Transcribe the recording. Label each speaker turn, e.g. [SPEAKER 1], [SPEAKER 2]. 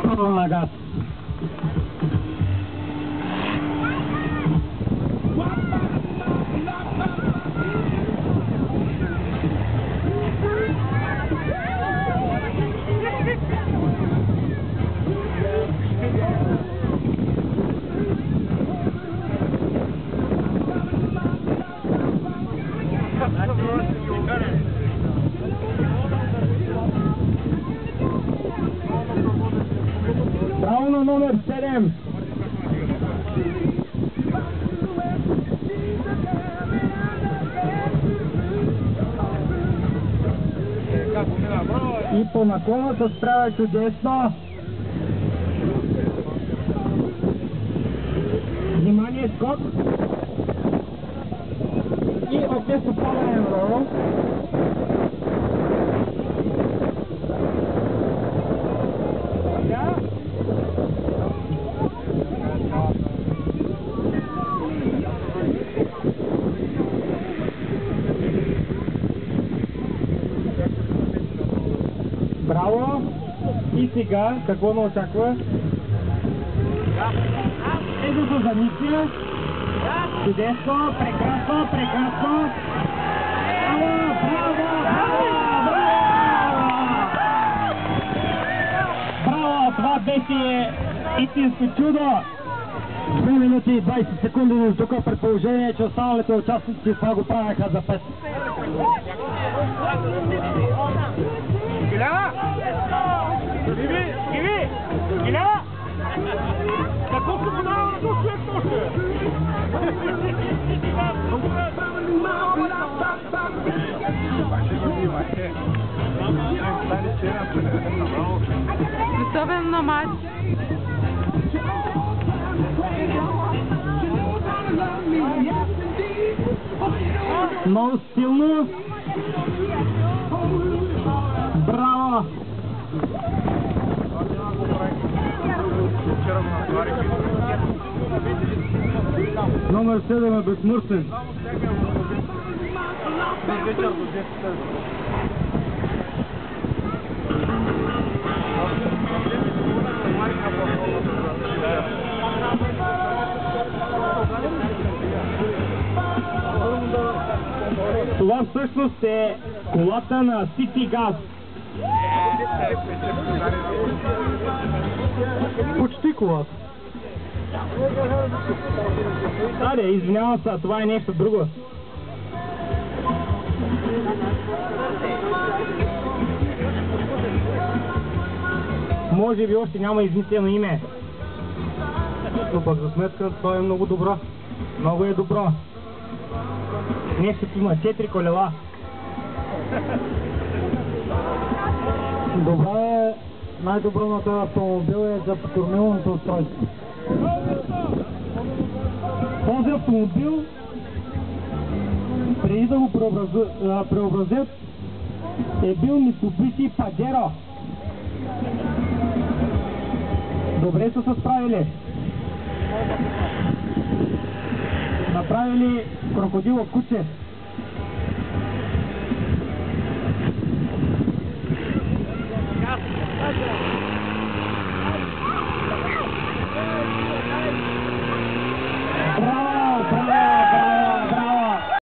[SPEAKER 1] Първо на газ. Право на номер 7. И по наклона се справя чудесно. Внимание, скок. И окей, попадане надолу. Браво! И сега, какво не очаква? Ето за Ниция. Чудесно, прекрасно, прекрасно. Браво, браво, браво, браво! Браво, това беше истинско чудо. 2 минути и 20 секунди, но тук при положение, че останалите участници това го правяха за 5.
[SPEAKER 2] Гиля! Гиви! Гиля! Какво се подава на този човек още?
[SPEAKER 3] Особено на матч.
[SPEAKER 1] Много силно. Браво! Номер 7 е безсмъртен. Това всъщност е колата на City Gas. Почти колата. Аре, извинявам се, това е нещо друго. Може би още няма измислено име. Но пък за сметка това е много добро. Много е добро. Нещо има 4 колела. Добре, най-добро на този автомобил е за кормилното устройство. Този автомобил, преди да го преобразят, е бил Mitsubishi Pajero. Добре са се справили. Направили крокодило куче.
[SPEAKER 2] Газ!